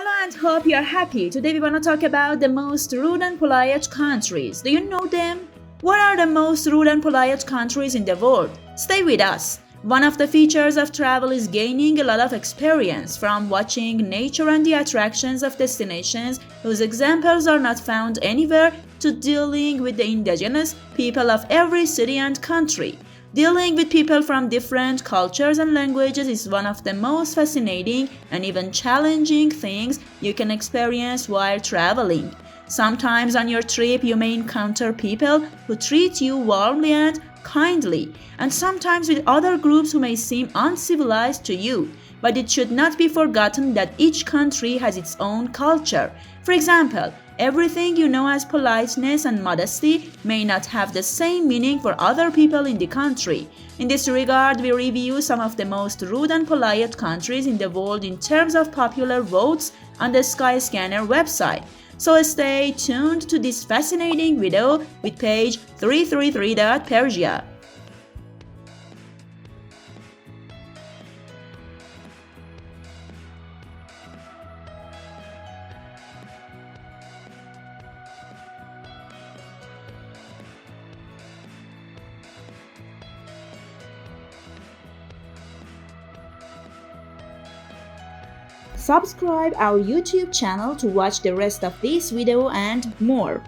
Hello and hope you are happy. Today we want to talk about the most rude and polite countries. Do you know them? What are the most rude and polite countries in the world? Stay with us. One of the features of travel is gaining a lot of experience from watching nature and the attractions of destinations whose examples are not found anywhere to dealing with the indigenous people of every city and country. Dealing with people from different cultures and languages is one of the most fascinating and even challenging things you can experience while traveling. Sometimes on your trip you may encounter people who treat you warmly and kindly, and sometimes with other groups who may seem uncivilized to you. But it should not be forgotten that each country has its own culture. For example, everything you know as politeness and modesty may not have the same meaning for other people in the country. In this regard, we review some of the most rude and polite countries in the world in terms of popular votes on the Skyscanner website. So stay tuned to this fascinating video with page 333.Persia. Subscribe our YouTube channel to watch the rest of this video and more.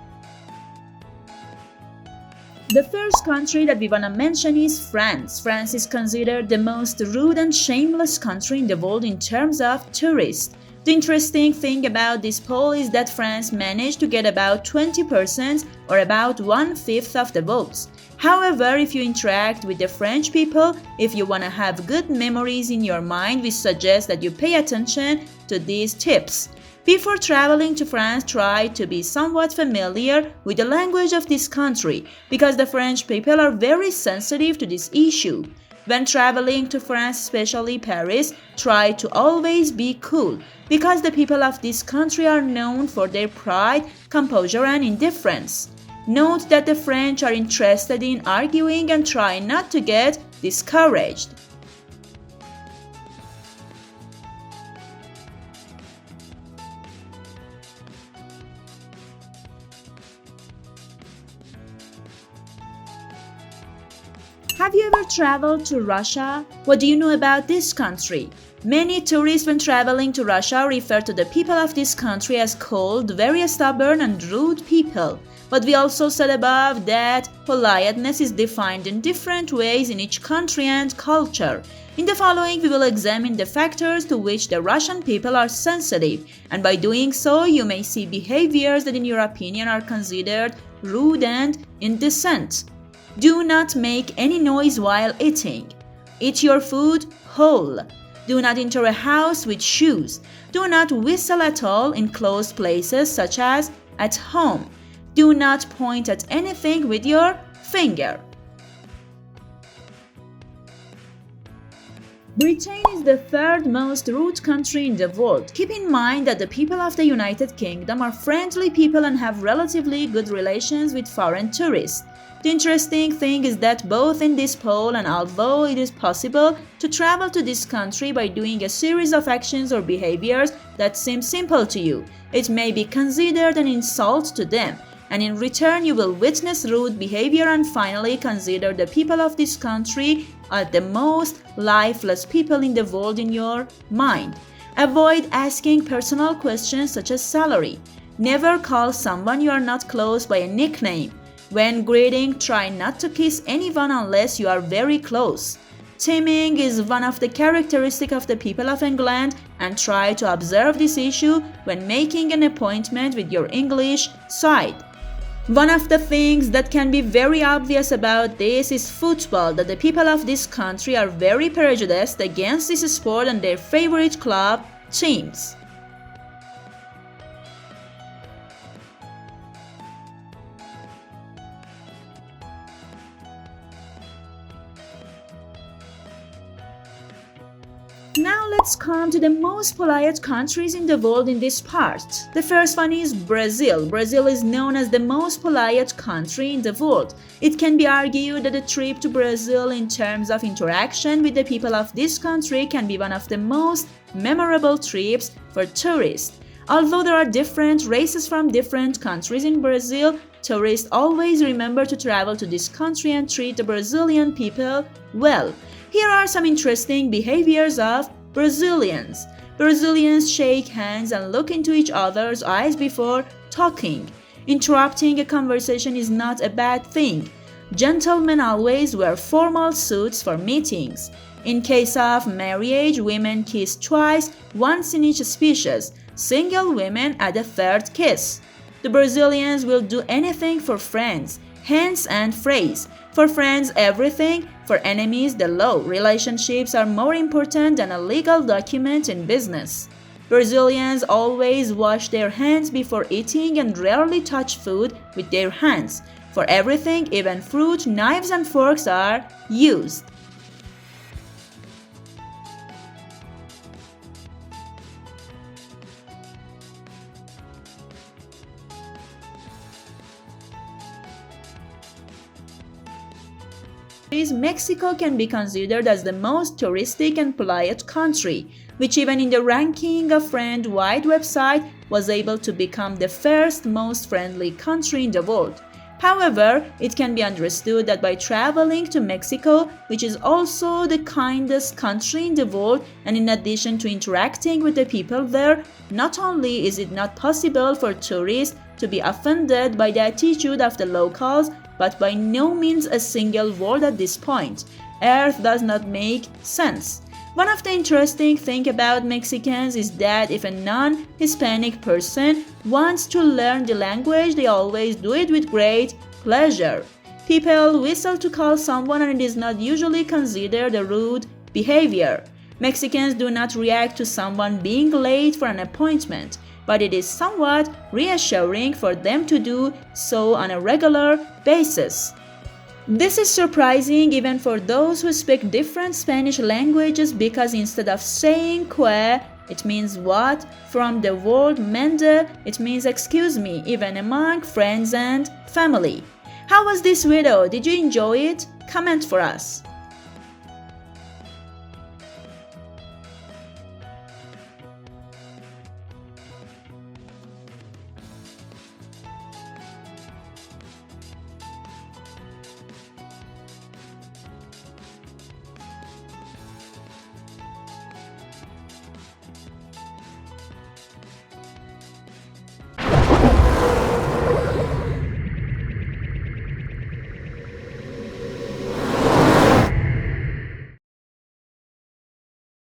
The first country that we want to mention is France. France is considered the most rude and shameless country in the world in terms of tourists. The interesting thing about this poll is that France managed to get about 20% or about 1/5 of the votes. However, if you interact with the French people, if you want to have good memories in your mind, we suggest that you pay attention to these tips. Before traveling to France, try to be somewhat familiar with the language of this country, because the French people are very sensitive to this issue. When traveling to France, especially Paris, try to always be cool, because the people of this country are known for their pride, composure, and indifference. Note that the French are interested in arguing and try not to get discouraged. Have you ever traveled to Russia? What do you know about this country? Many tourists when traveling to Russia refer to the people of this country as cold, very stubborn and rude people. But we also said above that politeness is defined in different ways in each country and culture. In the following, we will examine the factors to which the Russian people are sensitive, and by doing so, you may see behaviors that in your opinion are considered rude and indecent. Do not make any noise while eating. Eat your food whole. Do not enter a house with shoes. Do not whistle at all in closed places such as at home. Do not point at anything with your finger. Britain is the third most rude country in the world. Keep in mind that the people of the United Kingdom are friendly people and have relatively good relations with foreign tourists. The interesting thing is that both in this poll and although it is possible to travel to this country by doing a series of actions or behaviors that seem simple to you, it may be considered an insult to them, and in return you will witness rude behavior and finally consider the people of this country are the most lifeless people in the world in your mind. Avoid asking personal questions such as salary. Never call someone you are not close by a nickname. When greeting, try not to kiss anyone unless you are very close. Teaming is one of the characteristics of the people of England, and try to observe this issue when making an appointment with your English side. One of the things that can be very obvious about this is football, that the people of this country are very prejudiced against this sport and their favorite club teams. Now let's come to the most polite countries in the world in this part. The first one is Brazil. Brazil is known as the most polite country in the world. It can be argued that a trip to Brazil in terms of interaction with the people of this country can be one of the most memorable trips for tourists. Although there are different races from different countries in Brazil, tourists always remember to travel to this country and treat the Brazilian people well. Here are some interesting behaviors of Brazilians. Brazilians shake hands and look into each other's eyes before talking. Interrupting a conversation is not a bad thing. Gentlemen always wear formal suits for meetings. In case of marriage, women kiss twice, once in each species. Single women add a third kiss. The Brazilians will do anything for friends, hence and phrase. For friends, everything. For enemies, the law. Relationships are more important than a legal document in business. Brazilians always wash their hands before eating and rarely touch food with their hands. For everything, even fruit, knives and forks are used. Mexico can be considered as the most touristic and polite country, which even in the ranking of friend-wide website was able to become the first most friendly country in the world. However, it can be understood that by traveling to Mexico, which is also the kindest country in the world, and in addition to interacting with the people there, not only is it not possible for tourists to be offended by the attitude of the locals, but by no means a single word at this point. Earth does not make sense. One of the interesting things about Mexicans is that if a non-Hispanic person wants to learn the language, they always do it with great pleasure. People whistle to call someone and it is not usually considered a rude behavior. Mexicans do not react to someone being late for an appointment, but it is somewhat reassuring for them to do so on a regular basis. This is surprising even for those who speak different Spanish languages because instead of saying que, it means what, from the word mende, it means excuse me, even among friends and family. How was this video? Did you enjoy it? Comment for us.